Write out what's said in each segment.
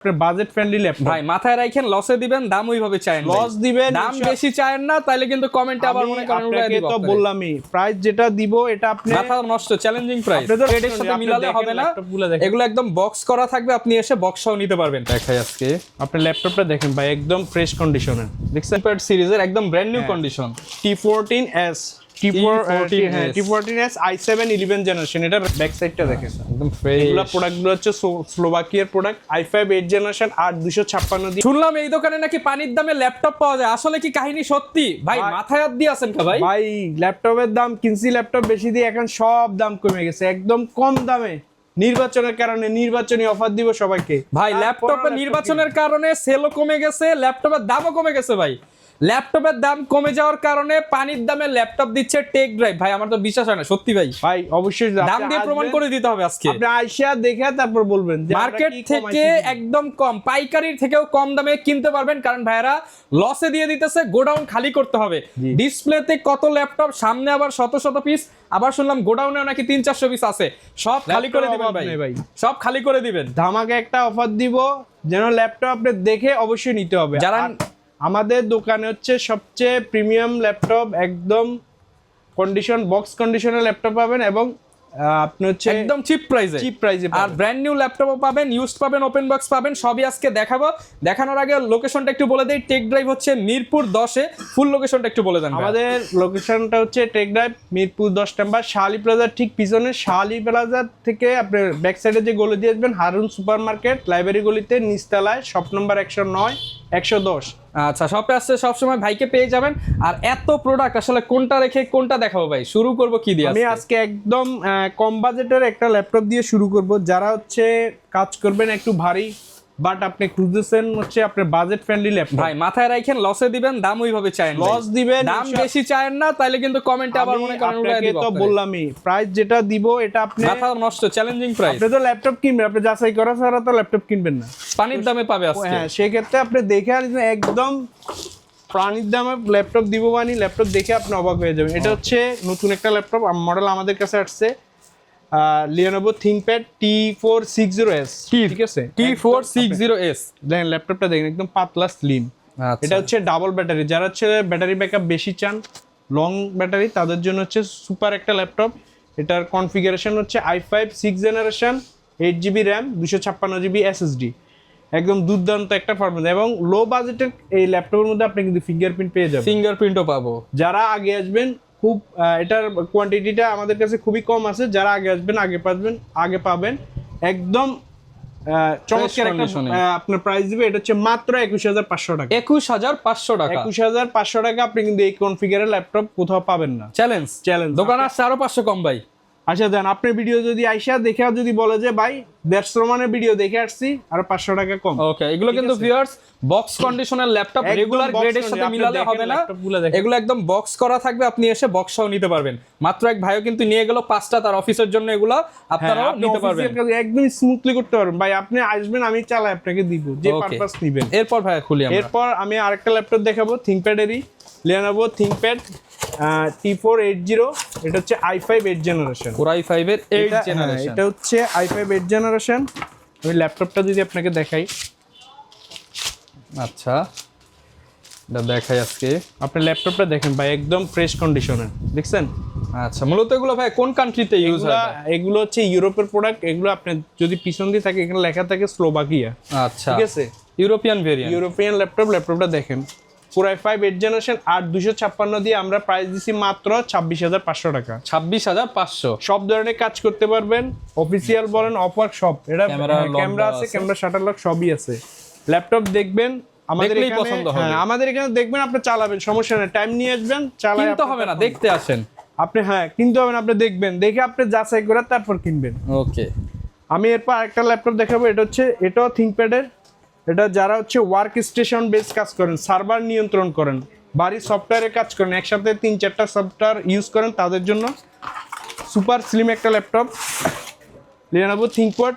Budget friendly laptop ভাই মাথায় রাখেন, লসে দিবেন, দাম ওইভাবে চায়েন, লস দিবেন, দাম বেশি চায়েন না, তাইলে কিন্তু কমেন্টে আবার মনে করেন আপনাকে তো বললামই প্রাইস যেটা দিব এটা আপনি মাথা নষ্ট, চ্যালেঞ্জিং প্রাইস, ট্রেডের সাথে মিলালে হবে না। এগুলো একদম বক্স করা থাকবে, আপনি এসে বক্সও নিতে পারবেন। দেখাই আজকে আপনি ল্যাপটপটা দেখেন ভাই, একদম ফ্রেশ কন্ডিশনে দেখছেন, প্যাড সিরিজের একদম brand new condition. T14s T14s i7 11 generation. এটা ব্যাক সাইডটা দেখেন একদম ফ্রেশ। এগুলা প্রোডাক্টগুলো হচ্ছে স্লোভাকিয়ার প্রোডাক্ট, i5 8 জেনারেশন 8256 দিয়ে। শুনলাম এই দোকানে নাকি পানির দামে ল্যাপটপ পাওয়া যায়, আসলে কি কাহিনী সত্যি? ভাই মাথায় হাত দিয়ে আছেন কা ভাই? ভাই ল্যাপটপের দাম কিনছি, ল্যাপটপ বেশি দিয়ে, এখন সব দাম কমে গেছে, একদম কম দামে। নির্বাচনের কারণে নির্বাচনী অফার দিব সবাইকে ভাই। ল্যাপটপের নির্বাচনের কারণে সেলও কমে গেছে, ল্যাপটপের দামও কমে গেছে ভাই। ল্যাপটপের দাম কমে যাওয়ার কারণে পানির দামে ল্যাপটপ দিচ্ছে টেক ড্রাইভ। ভাই আমার তো বিশ্বাস হয় না, সত্যি ভাই। ভাই অবশ্যই দাম দিয়ে প্রমাণ করে দিতে হবে আজকে। আপনি আইসা দেখে তারপর বলবেন যে মার্কেট থেকে একদম কম, পাইকারির থেকেও কম দামে কিনতে পারবেন, কারণ ভাইরা লসে দিয়ে দিতেছে, গোডাউন খালি করতে হবে। ডিসপ্লেতে কত ল্যাপটপ, সামনে আবার শত শত পিস, আবার শুনলাম গোডাউনেও নাকি 300-400 পিস আছে, সব খালি করে দিবেন ভাই, সব খালি করে দিবেন। ধামাকা একটা অফার দিব, যেন ল্যাপটপ আপনি দেখে অবশ্যই নিতে হবে। যারা আমাদের দোকানে হচ্ছে সবচেয়ে প্রিমিয়াম ল্যাপটপ, একদম কন্ডিশন বক্স কন্ডিশনের ল্যাপটপ পাবেন, এবং আপনি হচ্ছে একদম চিপ প্রাইসে আর ব্র্যান্ড নিউ ল্যাপটপও পাবেন, ইউজড পাবেন, ওপেন বক্স পাবেন, সবই আজকে দেখাবো। দেখানোর আগে লোকেশনটা একটু বলে দেই, টেক ড্রাইভ হচ্ছে মিরপুর 10-এ। ফুল লোকেশনটা একটু বলে দেন। আমাদের লোকেশনটা হচ্ছে টেক ড্রাইভ মিরপুর 10 নম্বর, শাহালি প্লাজার ঠিক পিছনে। শাহালি প্লাজার থেকে আপনি ব্যাক সাইডে যে গলি দিয়ে আসবেন, হারুন সুপার মার্কেট লাইব্রেরি গলিতে নিচতলায়, শপ নম্বর 109 110। আচ্ছা, শপে আসছে সবসময় ভাইকে পেয়ে যাবেন। আর এত প্রোডাক্ট আসলে কোনটা রেখে কোনটা দেখাবো ভাই? শুরু করব কি দিয়ে? আমি আজকে একদম কম বাজেটের একটা ল্যাপটপ দিয়ে শুরু করব। যারা হচ্ছে কাজ করবেন একটু ভারী, বাট আপনি খুঁজতেছেন হচ্ছে আপনার বাজেট ফ্রেন্ডলি ল্যাপটপ। ভাই মাথায় রাখেন, লসে দিবেন, দাম ওইভাবে চায়েন, লস দিবেন, দাম বেশি চায়েন না, তাইলে কিন্তু কমেন্টে আবার মনে করেন আপনাকে তো বললামই প্রাইস যেটা দিব এটা আপনি মাথা নষ্ট, চ্যালেঞ্জিং প্রাইস। আপনি তো ল্যাপটপ কিনবেন, আপনি যাচাই করা ছাড়া তো ল্যাপটপ কিনবেন না, পানির দামে পাবে আজকে। হ্যাঁ, সেই ক্ষেত্রে আপনি দেখে একদম প্রাণীর দামে ল্যাপটপ দিব, মানে ল্যাপটপ দেখে আপনি অবাক হয়ে যাবেন। এটা হচ্ছে নতুন একটা ল্যাপটপ মডেল আমাদের কাছে আসছে, Lenovo ThinkPad T460s। ঠিক আছে, T460s। দেখেন ল্যাপটপটা দেখেন, একদম পাতলা স্লিম। এটা হচ্ছে ডাবল ব্যাটারি, যারা হচ্ছে ব্যাটারি ব্যাকআপ বেশি চান, লং ব্যাটারি, তাদের জন্য হচ্ছে সুপার একটা ল্যাপটপ। এটার কনফিগারেশন হচ্ছে i5 6 generation, 8GB RAM, 256GB SSD, একদম দুর্দান্ত একটা পারফরম্যান্স। এবং লো বাজেটের এই ল্যাপটপের মধ্যে আপনি কিন্তু ফিঙ্গারপ্রিন্ট পেয়ে যাবেন, ফিঙ্গারপ্রিন্টও পাবো। যারা আগে আসবেন, খুব এটার কোয়ান্টিটিটা আমাদের কাছে খুবই কম আছে, যারা আগে আসবেন আগে পাবেন একদম চমৎকার একটা আপনার প্রাইস দিবে। এটা হচ্ছে মাত্র 21500 টাকা। 21500 টাকা, 21500 টাকা আপনি কিন্তু এই কনফিগারের ল্যাপটপ কোথাও পাবেন না। চ্যালেঞ্জ দোকান আসছে আরো 500 কম ভাই। আচ্ছা দেন, আপনার ভিডিও যদি আইসা দেখে যদি বলে যে ভাই 150 মানের ভিডিও দেখে আসছি, আর 500 টাকা কম। ওকে, এগুলো কিন্তু ভিউয়ার্স বক্স কন্ডিশনের ল্যাপটপ, রেগুলার গ্রেডের সাথে মিলালে হবে না, এগুলো একদম বক্স করা থাকবে, আপনি এসে বক্সও নিতে পারবেন। মাত্র এক ভাইও কিন্তু নিয়ে গেল 5টা তার অফিসের জন্য, এগুলো আপনারাও নিতে পারবেন, একদম স্মুথলি করতে পারবেন। ভাই আপনি আসবেন, আমি চালাই আপনাকে দিব যে পারপাস নেবেন। এরপর ভাই খুলি আমরা, এরপর আমি আরেকটা ল্যাপটপ দেখাবো, ThinkPad এরই, Lenovo ThinkPad T480। এটা হচ্ছে i5 8 জেনারেশন, Core i5 এর 8 জেনারেশন। এটা হচ্ছে i5 8 জেনারেশন। ওই ল্যাপটপটা যদি আপনাকে দেখাই, আচ্ছা এটা দেখাই আজকে। আপনি ল্যাপটপটা দেখেন ভাই, একদম ফ্রেশ কন্ডিশনে দেখছেন। আচ্ছা, মূলত এগুলো ভাই কোন কান্ট্রিতে ইউজ হয়? এগুলো হচ্ছে ইউরোপের প্রোডাক্ট। এগুলো আপনি যদি পিছন দিয়ে থাকে, এখানে লেখা থাকে স্লোভাকিয়া। আচ্ছা, ঠিক আছে, ইউরোপিয়ান ভেরিয়েন্ট, ইউরোপিয়ান ল্যাপটপ। ল্যাপটপটা দেখেন, Core i5 8 জেনারেশন 8256 দিয়ে আমরা প্রাইস দিছি মাত্র 26500 টাকা। 26500। সব ধরনের কাজ করতে পারবেন, অফিসিয়াল বলেন, অফওয়ার্ক সব। এটা ক্যামেরা আছে, ক্যামেরা শাটার লক সবই আছে। ল্যাপটপ দেখবেন আমাদের এখানে, আমাদের এখানে দেখবেন, আপনি চালাবেন, সমস্যা নেই, টাইম নিয়ে আসবেন, চালাতে কিনতে হবে না, দেখতে আসেন আপনি। হ্যাঁ, কিনতে হবে না, আপনি দেখবেন, দেখে আপনি যাচাই করে তারপর কিনবেন। ওকে, আমি এরপর আরেকটা ল্যাপটপ দেখাবো। এটা হচ্ছে, এটাও ThinkPad এর। এটা যারা হচ্ছে ওয়ার্ক স্টেশন বেস কাজ করেন, সার্ভার নিয়ন্ত্রণ করেন, বাড়ি সফটওয়্যারে কাজ করেন, একসাথে 3-4টা সফটওয়্যার ইউজ করেন, তাদের জন্য সুপার স্লিম একটা ল্যাপটপ, Lenovo ThinkPad।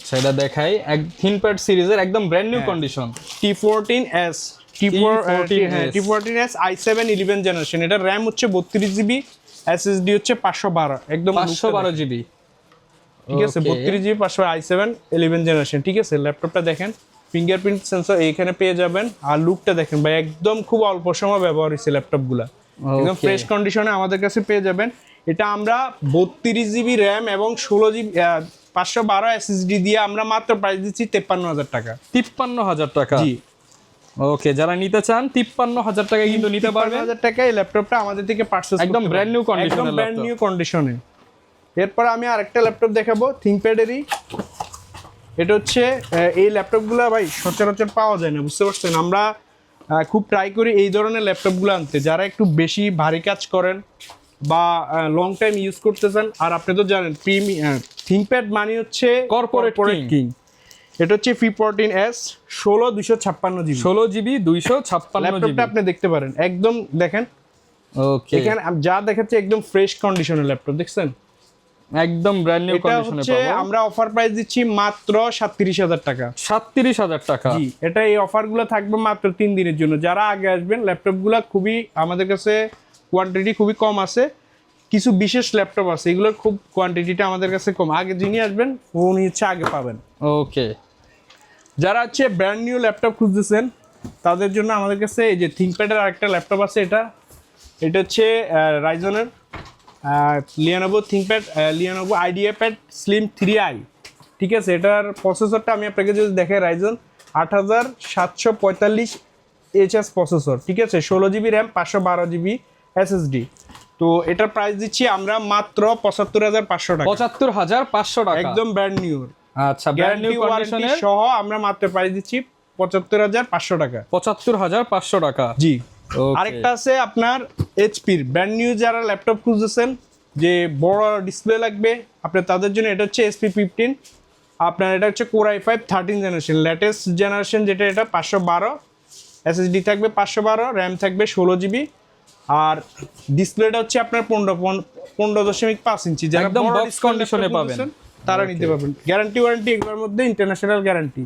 সেটা দেখাই, ThinkPad সিরিজের একদম brand new condition, T14s T14s i7 11 generation. এটা র্যাম হচ্ছে 32GB, SSD হচ্ছে 512, একদম 512GB। ঠিক আছে, Okay. 32GB 512 i7 11 generation. ঠিক আছে, ল্যাপটপটা দেখেন, ফিঙ্গারপ্রিন্ট সেন্সর এইখানে পেয়ে যাবেন। আর লুকটা দেখেন ভাই, একদম খুব অল্প সময় ব্যবহার হয়েছে ল্যাপটপগুলো, একদম Okay. ফ্রেশ কন্ডিশনে আমাদের কাছে পেয়ে যাবেন। এটা আমরা 32GB র্যাম এবং 16GB 512 SSD দিয়ে আমরা মাত্র প্রাইস দিচ্ছি 53,000 টাকা। 53,000 টাকা। জি, ওকে, যারা নিতে চান 53,000 টাকায় কিন্তু নিতে পারবেন। 53,000 টাকায় এই ল্যাপটপটা আমাদের থেকে পারচেজ একদম brand new condition একদম এর ব্র্যান্ড laptop। নিউ কন্ডিশনে। এরপর আমি আরেকটা ল্যাপটপ দেখাবো, থিংকপ্যাডেরই। এটা হচ্ছে এই ল্যাপটপগুলো ভাই সচরাচর পাওয়া যায় না, বুঝতে পারছেন। আমরা খুব ট্রাই করি এই ধরনের ল্যাপটপগুলো আনতে, যারা একটু বেশি ভারী কাজ করেন বা লং টাইম ইউজ করতে চান। আর আপনি তো জানেন থিংকপ্যাড মানে হচ্ছে Corporate king। কিং। এটা হচ্ছে P14s 16 256 GB 16GB 256GB। ল্যাপটপটা আপনি দেখতে পারেন, একদম দেখেন ওকে, এখানে যা দেখাচ্ছে একদম ফ্রেশ কন্ডিশনের ল্যাপটপ, দেখছেন। একদম ব্র্যান্ড নিউ এটা কন্ডিশনে হচ্ছে পাবো। আমরা অফার প্রাইস দিচ্ছি মাত্র 37,000 টাকা। 37,000 টাকা। জি, এটা এই অফারগুলো থাকবে মাত্র 3 দিনের জন্য। যারা আগে আসবেন, ল্যাপটপগুলো খুবই আমাদের কাছে কোয়ান্টিটি খুবই কম আছে, কিছু বিশেষ ল্যাপটপ আছে, এগুলোর খুব কোয়ান্টিটিটা আমাদের কাছে কম। আগে যিনি আসবেন উনি হচ্ছে আগে পাবেন। ওকে, যারা হচ্ছে ব্র্যান্ড নিউ ল্যাপটপ খুঁজতেছেন তাদের জন্য আমাদের কাছে এই যে থিংকপ্যাডের আরেকটা ল্যাপটপ আছে। এটা হচ্ছে রাইজনের Lenovo ThinkPad, Lenovo IdeaPad slim 3i। ঠিক আছে, এটার প্রসেসরটা আমি আপনাকে যদি দেখাই, রাইজন 8745HS প্রসেসর। ঠিক আছে, 16GB র্যাম 512GB SSD। তো এটার প্রাইস দিচ্ছি আমরা মাত্র 75,500 টাকা, 75,500 টাকা। একদম ব্র্যান্ড নিউ। আচ্ছা, ব্র্যান্ড নিউ কন্ডিশনের সহ আমরা মাত্র প্রাইস দিচ্ছি 75,500 টাকা। 75,500 টাকা। জি। Okay. আরেকটা আছে আপনার এইচপির ব্র্যান্ড নিউ, যারা ল্যাপটপ খুঁজতেছেন যে বড় ডিসপ্লে লাগবে আপনার, তাদের জন্য এটা হচ্ছে SP15। আপনার এটা হচ্ছে Core i5 13 generation, latest generation যেটা, এটা 512 SSD থাকবে, 512 র্যাম থাকবে 16GB। আর ডিসপ্লেটা হচ্ছে আপনার 15.5 ইঞ্চি। যারা একদম বড় box display condition এ laptop পাবেন। খুঁজতেছেন, তারা নিতে পারবেন। গ্যারান্টি ওয়ারেন্টি এগুলোর মধ্যে ইন্টারন্যাশনাল গ্যারান্টি,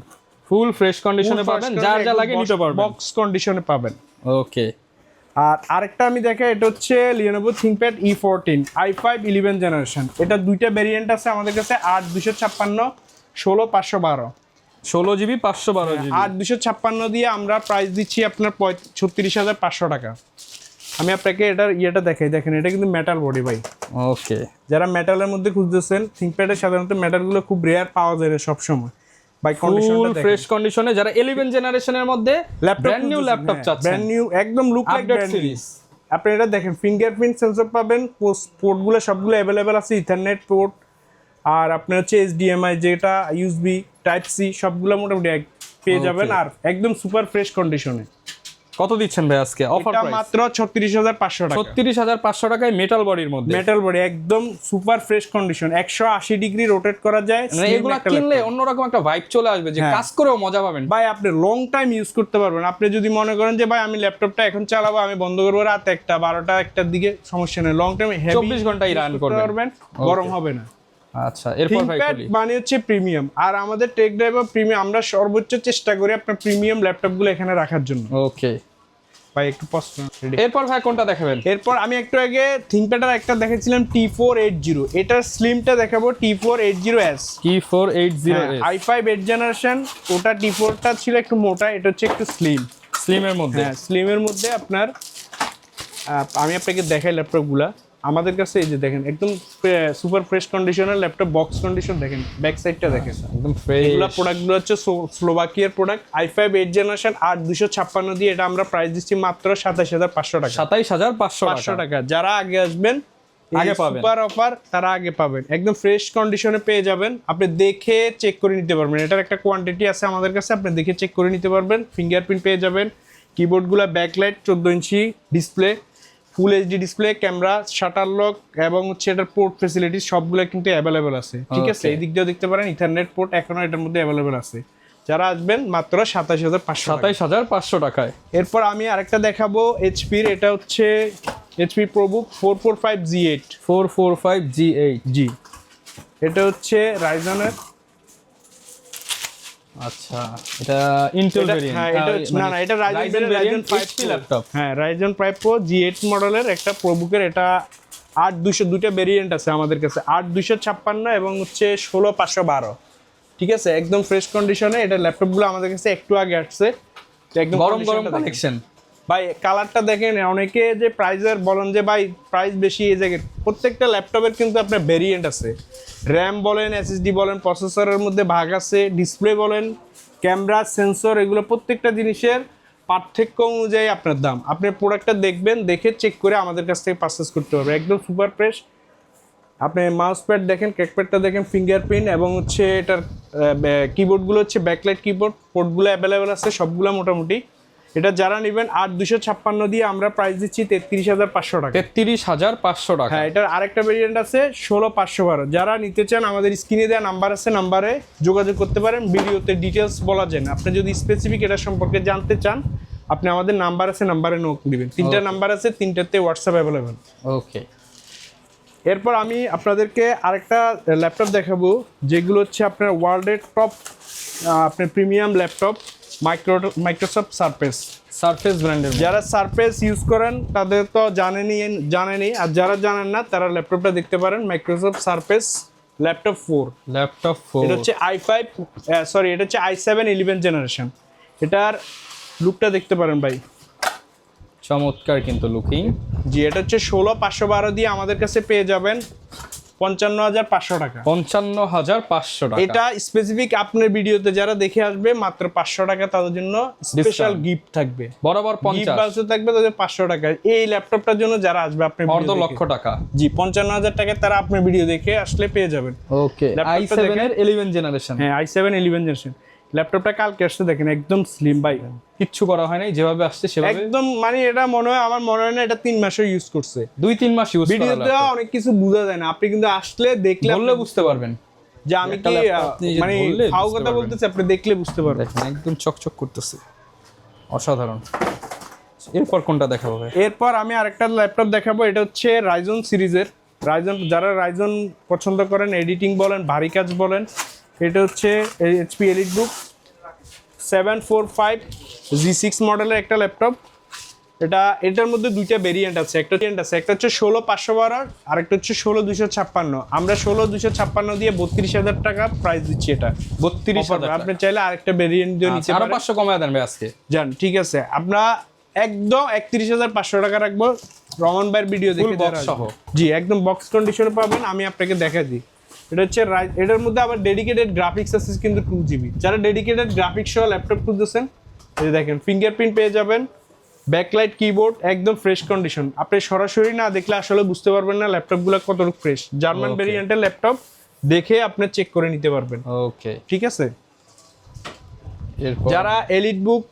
ফুল ফ্রেশ কন্ডিশনে পাবেন, যার যা লাগে নিতে পারবেন। বক্স কন্ডিশনে পাবেন। ওকে, আর আরেকটা আমি দেখাই, এটা হচ্ছে Lenovo ThinkPad E14 i5 11 generation. এটা দুইটা ভেরিয়েন্ট আছে আমাদের কাছে, 8 256 16 512। 16GB 512GB। 8 256 দিয়ে আমরা প্রাইস দিচ্ছি আপনার 36,500 টাকা। আমি আপনাকে এটার ইয়েটা দেখাই, দেখেন এটা কিন্তু মেটাল বডি ভাই। ওকে, যারা মেটালের মধ্যে খুঁজতেছেন, থিংকপ্যাডের সাধারণত মেটালগুলো খুব রেয়ার পাওয়া যায় না সবসময়। বাই ফুল কন্ডিশনটা দেখেন, ফ্রেশ কন্ডিশনে যারা 11 জেনারেশনের মধ্যে ব্র্যান্ড নিউ ল্যাপটপ চাচ্ছেন, ব্র্যান্ড নিউ একদম look like update brand new. Series. আপনি এটা দেখেন, ফিঙ্গারপ্রিন্ট সেন্সর পাবেন, পোর্টগুলো সবগুলো অ্যাভেলেবেল আছে, ইথারনেট পোর্ট আর আপনার হচ্ছে HDMI, যেটা ইউএসবি টাইপ সি, সবগুলো মোটামুটি পেয়ে যাবেন। আর একদম সুপার ফ্রেশ কন্ডিশনে। কত দিচ্ছেন ভাই আজকে অফার এটা প্রাইস? মাত্র 36,500 টাকা। 36,500 টাকায় মেটাল বডির মধ্যে। মেটাল বডি একদম super fresh condition, 180 degree rotate করা যায়। মানে এগুলা কিনলে অন্যরকম একটা ভাইব চলে আসবে, যে হ্যাঁ। কাজ করেও মজা পাবেন। ভাই আপনি লং টাইম ইউজ করতে পারবেন। আপনি যদি মনে করেন যে ভাই আমি ল্যাপটপটা এখন চালাবো, আমি বন্ধ করবো রাত 1টা 12টা 1টার দিকে, সমস্যা নেই। লং টাইম 24 ঘন্টাই রান করতে পারবেন, গরম হবে না। আচ্ছা, এরপর ভাই থিংকপ্যাড বলি। মানে হচ্ছে প্রিমিয়াম, আর আমাদের টেক ড্রাইভার প্রিমিয়াম, আমরা সর্বোচ্চ চেষ্টা করি আপনার প্রিমিয়াম ল্যাপটপগুলো এখানে রাখার জন্য। ওকে, ভাই একটু প্রশ্ন। এরপর ভাই কোনটা দেখাবেন? এরপর আমি একটু আগে থিংকপ্যাডের একটা দেখেছিলাম T480, এটার স্লিমটা দেখাবো T480s। T480s i5 8 জেনারেশন, ওটা T4টা ছিল একটু মোটা, এটা হচ্ছে একটু স্লিম। স্লিমের মধ্যে। হ্যাঁ, স্লিমের মধ্যে আপনার আমি আপনাকে দেখাই ল্যাপটপগুলা আমাদের কাছে। এই যে দেখেন, একদম সুপার ফ্রেশ কন্ডিশনের ল্যাপটপ, বক্স কন্ডিশন দেখেন, ব্যাক সাইডটা দেখেন, একদম ফ্রেশ। এগুলা প্রোডাক্টগুলো হচ্ছে স্লোভাকিয়ার প্রোডাক্ট। i5 8 জেনারেশন 8 256 দিয়ে এটা আমরা প্রাইস দিচ্ছি মাত্র 27,500 টাকা। 27,500 টাকা। যারা আগে আসবেন আগে পাবেন। সুপার অফার, তারা আগে পাবেন, একদম ফ্রেশ কন্ডিশনে পেয়ে যাবেন। আপনি দেখে চেক করে নিতে পারবেন, এটার একটা কোয়ান্টিটি আছে আমাদের কাছে, আপনি দেখে চেক করে নিতে পারবেন। ফিঙ্গারপ্রিন্ট পেয়ে যাবেন, কিবোর্ডগুলো backlight, 14 inch display, full HD display, camera, shutter lock এবং হচ্ছে এটার পোর্ট ফ্যাসিলিটিস সবগুলো কিন্তু অ্যাভেলেবেল আছে। ঠিক আছে, এই দিক দিয়েও দেখতে পারেন, ইথারনেট পোর্ট এখনো এটার মধ্যে অ্যাভেলেবেল আছে। যারা আসবেন মাত্র 27,500 টাকা। 27,500 টাকায়। এরপর আমি আরেকটা দেখাবো এইচপির, এটা হচ্ছে এইচপি প্রোবুক 445G8। 445G8 জি, এটা হচ্ছে রাইজনের। আচ্ছা, এটা ইন্টেল ভেরিয়েন্ট। হ্যাঁ, এটা না না, এটা রাইজন ভেরিয়েন্ট 5 ল্যাপটপ। হ্যাঁ, রাইজন 5 Pro G8 মডেলের একটা প্রোবুকের, এটা 8200 দুইটা ভেরিয়েন্ট আছে আমাদের কাছে, 8256 এবং হচ্ছে 16512। ঠিক আছে, একদম ফ্রেশ কন্ডিশনে। এটা ল্যাপটপগুলো আমাদের কাছে একটু আগে আসছে, একদম গরম গরম conditionটা দেখেন। কালেকশন ভাই কালারটা দেখেন, অনেকে যে প্রাইসের বলেন যে ভাই প্রাইস বেশি, এই জায়গায় প্রত্যেকটা ল্যাপটপের কিন্তু আপনার ভেরিয়েন্ট আছে। র্যাম বলেন, এসএসডি বলেন, প্রসেসরের মধ্যে ভাগ আছে, ডিসপ্লে বলেন, ক্যামেরা, সেন্সর, এগুলো প্রত্যেকটা জিনিসের পার্থক্য অনুযায়ী আপনার দাম। আপনি প্রোডাক্টটা দেখবেন, দেখে চেক করে আমাদের কাছ থেকে পারচেস করতে পারবেন। একদম সুপার ফ্রেশ। আপনি মাউস প্যাড দেখেন, ট্র্যাকপ্যাডটা দেখেন, ফিঙ্গারপ্রিন্ট, এবং হচ্ছে এটার কিবোর্ডগুলো হচ্ছে ব্যাকলাইট কিবোর্ড, পোর্টগুলো অ্যাভেলেবেল আছে সবগুলো মোটামুটি। এটা যারা নেবেন 8256 দিয়ে আমরা প্রাইস দিচ্ছি 33500 টাকা। 33500 টাকা। হ্যাঁ, এটার আরেকটা ভেরিয়েন্ট আছে 16512। যারা নিতে চান আমাদের স্ক্রিনে দেওয়া নাম্বার আছে, নাম্বারে যোগাযোগ করতে পারেন। ভিডিওতে ডিটেলস বলা যায় না, আপনি যদি স্পেসিফিক এটা সম্পর্কে জানতে চান আপনি আমাদের নাম্বার আছে, নাম্বারে নোট দিবেন। 3টা নাম্বার আছে, 3টাতে হোয়াটসঅ্যাপ অ্যাভেলেবেল। ওকে, এরপর আমি আপনাদেরকে আরেকটা ল্যাপটপ দেখাবো, যেগুলো হচ্ছে আপনার ওয়ার্ল্ডের টপ আপনার প্রিমিয়াম ল্যাপটপ, মাইক্রোসফট সারফেস ব্র্যান্ডের। যারা সারফেস ইউজ করেন তাদের তো জানেনই, আর যারা জানেন না তারা ল্যাপটপটা দেখতে পারেন, মাইক্রোসফট সারফেস ল্যাপটপ 4। এটা হচ্ছে এটা হচ্ছে i7 11 জেনারেশন। এটার লুকটা দেখতে পারেন ভাই, চমৎকার কিন্তু লুকিং। জি, এটা হচ্ছে 16512 দিয়ে আমাদের কাছে পেয়ে যাবেন 55500 টাকা। 55500 টাকা। এটা স্পেসিফিক আপনার ভিডিওতে যারা দেখে আসবে মাত্র 500 টাকা তাদের জন্য স্পেশাল গিফট থাকবে। বরাবর 50 গিফট বাউচার থাকবে তাদের 500 টাকা। এই ল্যাপটপটার জন্য যারা আসবে আপনার অর্ধ লক্ষ টাকা। জি, 55000 টাকা তারা আপনার ভিডিও দেখে আসলে পেয়ে যাবেন। ওকে, i7 এর 11 জেনারেশন। হ্যাঁ, i7 11 জেনারেশন ল্যাপটপটা কালকে আসছে, দেখেন একদম স্লিম ভাই, কিচ্ছু করা হয় নাই, যেভাবে আসছে সেভাবে একদম। মানে এটা আমার মনে হয় না এটা 3 মাসও ইউজ করছে, 2-3 মাস ইউজ করা। ভিডিওতে অনেক কিছু বোঝা যায় না, আপনি কিন্তু আসলে দেখলে বললে বুঝতে পারবেন যে আমি কি মানে ফাও কথা বলতেছি, আপনি দেখলে বুঝতে পারবেন। দেখেন একদম চকচক করতেছে, অসাধারণ। এরপর কোনটা দেখাবো ভাই? এরপর আমি আরেকটা ল্যাপটপ দেখাবো, এটা হচ্ছে রাইজন সিরিজের। যারা রাইজন পছন্দ করেন, এডিটিং বলেন, ভারী কাজ বলেন, এটা হচ্ছে HP EliteBook 745 G6 মডেলের একটা ল্যাপটপ। এটার মধ্যে দুইটা ভেরিয়েন্ট আছে, একটা হচ্ছে 16512 আর একটা হচ্ছে 16256। আমরা 16256 দিয়ে 32000 টাকা প্রাইস দিচ্ছি। এটা 32000। আপনি চাইলে আরেকটা ভেরিয়েন্ট দিয়ে নিতে আরো পারেন। 500 কমায় দেন ভাই আজকে। জান, ঠিক আছে, আমরা একদম 31500 টাকা রাখবো। রমন ভাইয়ের ভিডিও দেখে বক্স সহ। জি, একদম বক্স কন্ডিশনে পাবেন। আমি আপনাকে দেখাই দিই, এটা হচ্ছে এটার মধ্যে আবার ডেডিকেটেড গ্রাফিক্স আছে কিন্তু 2GB। যারা ডেডিকেটেড গ্রাফিক্স সহ ল্যাপটপ খুঁজতেছেন, এই দেখেন ফিঙ্গারপ্রিন্ট পেয়ে যাবেন, ব্যাকলাইট কিবোর্ড, একদম ফ্রেশ কন্ডিশন। আপনি সরাসরি না দেখলে আসলে বুঝতে পারবেন না ল্যাপটপগুলো কতটুকু ফ্রেশ। জার্মান ভেরিয়েন্টের ল্যাপটপ দেখে আপনি চেক করে নিতে পারবেন। ওকে, ঠিক আছে। এরপর যারা EliteBook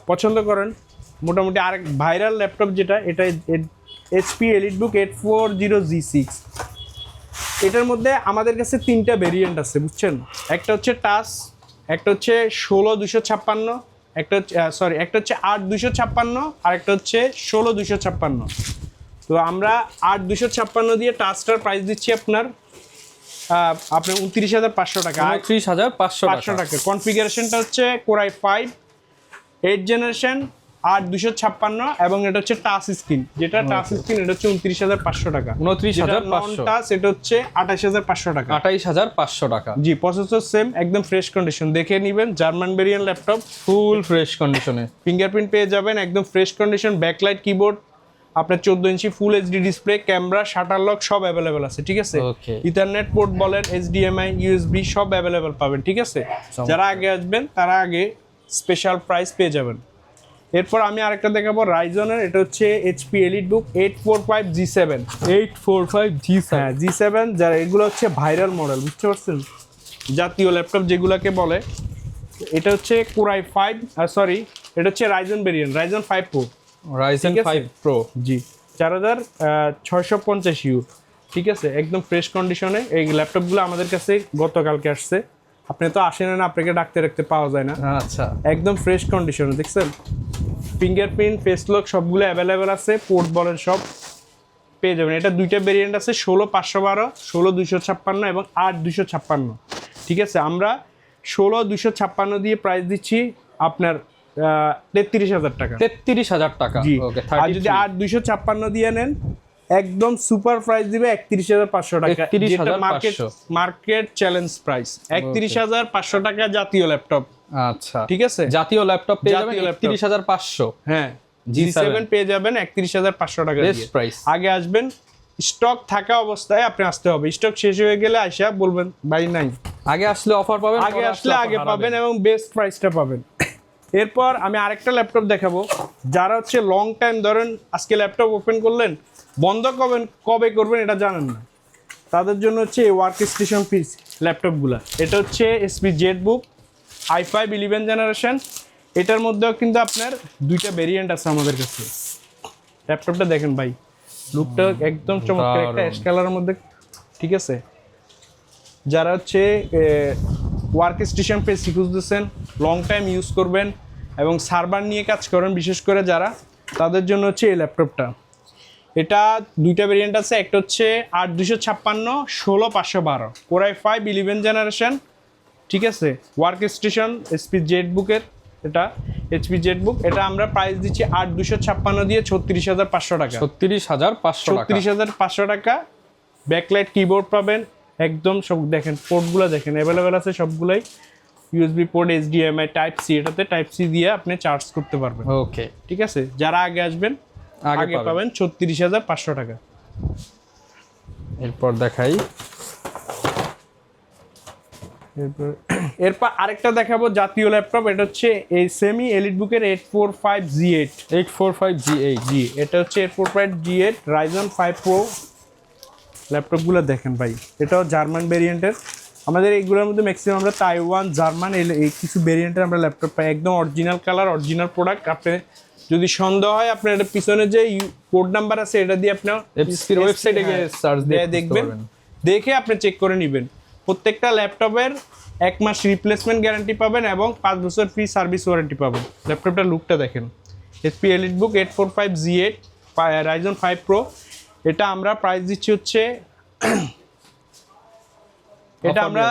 পছন্দ করেন, মোটামুটি আরেক ভাইরাল ল্যাপটপ যেটা, এটা HP EliteBook 840G6। এটার মধ্যে আমাদের কাছে 3টা ভেরিয়েন্ট আছে, বুঝছেন। একটা হচ্ছে টাচ, একটা হচ্ছে 16256, একটা হচ্ছে 8256, আর একটা হচ্ছে 16256। তো আমরা 8256 দিয়ে টাচটার প্রাইস দিচ্ছি আপনার 29500 টাকা। 29500 টাকা। কনফিগারেশনটা হচ্ছে Core i5 8 জেনারেশন 8256, এবং এটা হচ্ছে টাচ স্ক্রিন। যেটা টাচ স্ক্রিন এটা হচ্ছে 29500 টাকা। 29500। টাচ এটা হচ্ছে 28500 টাকা। 28500 টাকা। জি, প্রসেসর সেম, একদম ফ্রেশ কন্ডিশন। দেখে নেবেন, German variant laptop, full fresh কন্ডিশনে। ফিঙ্গারপ্রিন্ট পেয়ে যাবেন, একদম ফ্রেশ কন্ডিশন, ব্যাকলাইট কিবোর্ড, আপনার 14 inch full HD display, camera, shutter lock সব অ্যাভেলেবেল আছে। ঠিক আছে, ইথারনেট পোর্ট বলেন, HDMI, USB সব অ্যাভেলেবেল পাবেন। ঠিক আছে, যারা আগে আসবেন তারা আগে স্পেশাল প্রাইস পেয়ে যাবেন। এরপর আমি আরেকটা দেখাবো রাইজনের, এটা হচ্ছে HP EliteBook 845G7। 845G7। হ্যাঁ, G7, যারা এগুলো হচ্ছে ভাইরাল মডেল, বুঝতে পারছেন, জাতীয় ল্যাপটপ যেগুলোকে বলে। এটা হচ্ছে Core i5, এটা হচ্ছে Ryzen variant, Ryzen 5 Pro। Ryzen 5 Pro। জি, 4650U। ঠিক আছে, একদম ফ্রেশ কন্ডিশনে। এই ল্যাপটপগুলো আমাদের কাছে গতকালকে আসছে, আপনি তো আসেন না, আপনাকে ডাকতে পাওয়া যায় না। আচ্ছা, একদম ফ্রেশ কন্ডিশনে, দেখছেন ফিঙ্গারপ্রিন্ট, ফেস লক সবগুলো অ্যাভেলেবেল আছে, পোর্ট বলেন সব পেয়ে যাবেন। এটা দুইটা ভেরিয়েন্ট আছে, 16512, 16256 এবং 8256। ঠিক আছে, আমরা 16256 দিয়ে প্রাইস দিচ্ছি আপনার 33000 টাকা। 33000 টাকা। জি, ওকে, আর যদি 8256 দিয়ে নেন একদম সুপার প্রাইস দিবে 31,500 টাকা, 31,500 মার্কেট চ্যালেঞ্জ প্রাইস 31,500 টাকা জাতীয় ল্যাপটপ। আচ্ছা, ঠিক আছে, জাতীয় ল্যাপটপ পেয়ে যাবেন জাতীয় ল্যাপটপ। 31,500। হ্যাঁ, G7 পেয়ে যাবেন 31,500 টাকা বেস্ট দিয়ে। প্রাইস। আগে আসবেন, স্টক থাকা অবস্থায় আপনি আসতে হবে, স্টক শেষ হয়ে গেলে আইসা বলবেন ভাই নাই। আগে আসলে অফার পাবেন, আগে পরে আসলে আগে offer পাবেন হারাবেন। এবং বেস্ট প্রাইসটা পাবেন। এরপর আমি আরেকটা ল্যাপটপ দেখাবো, যারা হচ্ছে লং টাইম ধরেন আজকে ল্যাপটপ ওপেন করলেন, বন্ধ কবে করবেন এটা জানেন না, তাদের জন্য হচ্ছে এই ওয়ার্ক স্টেশন পিস ল্যাপটপগুলো। এটা হচ্ছে এসপি জেটবুক i5 11 জেনারেশন। এটার মধ্যেও কিন্তু আপনার দুইটা ভেরিয়েন্ট আছে আমাদের কাছে। ল্যাপটপটা দেখেন ভাই, লুকটা একদম চমৎকার, একটা অ্যাশ কালারের মধ্যে। ঠিক আছে, যারা হচ্ছে ওয়ার্ক স্টেশন পেসি খুঁজতেছেন, লং টাইম ইউজ করবেন এবং সার্ভার নিয়ে কাজ করেন বিশেষ করে যারা, তাদের জন্য হচ্ছে এই ল্যাপটপটা। এটা দুইটা ভেরিয়েন্ট আছে, একটা হচ্ছে 8256, 16512 Core i5 11 জেনারেশন। ঠিক আছে, ওয়ার্ক স্টেশন এসপি জেটবুকের, এটা এইচপি জেটবুক। এটা আমরা প্রাইস দিচ্ছি 8256 দিয়ে 36,500 টাকা। 36,500 টাকা। 36,500 টাকা। ব্যাকলাইট কিবোর্ড পাবেন, একদম সব দেখেন, পোর্টগুলো দেখেন অ্যাভেলেবেল আছে সবগুলাই। USB port, HDMI, type C, এটাতে টাইপ সি দিয়ে আপনি চার্জ করতে পারবেন। ওকে, ঠিক আছে, যারা আগে আসবেন আগে পাবেন 36,500 টাকা। এরপর দেখাই, এরপর আরেকটা দেখাবো জাতীয় ল্যাপটপ। এটা হচ্ছে এই সেমি এলিট বুকের 845G8। 845G8। জি, এটা হচ্ছে 845G8 Ryzen 5 Pro। ল্যাপটপগুলো দেখেন ভাই, এটাও জার্মান ভেরিয়েন্টের। আমাদের এইগুলোর মধ্যে ম্যাক্সিমাম আমরা তাইওয়ান, জার্মান এই কিছু ভেরিয়েন্টের আমরা ল্যাপটপ পাই, একদম অরিজিনাল কালার, অরিজিনাল প্রোডাক্ট। আপনি যদি সন্দেহ হয়, আপনার এটা পিছনে যে কোড নাম্বার আছে এটা দিয়ে আপনি এফসির ওয়েবসাইটে গিয়ে সার্চ দিয়ে দেখবেন, দেখে আপনি চেক করে নেবেন। প্রত্যেকটা ল্যাপটপের 1 মাস রিপ্লেসমেন্ট গ্যারান্টি পাবেন এবং 5 বছর ফ্রি সার্ভিস ওয়ারেন্টি পাবেন। ল্যাপটপটার লুকটা দেখেন, HP EliteBook 845G8 Ryzen 5 Pro। এটা আমরা প্রাইস দিচ্ছি হচ্ছে এটা আমরা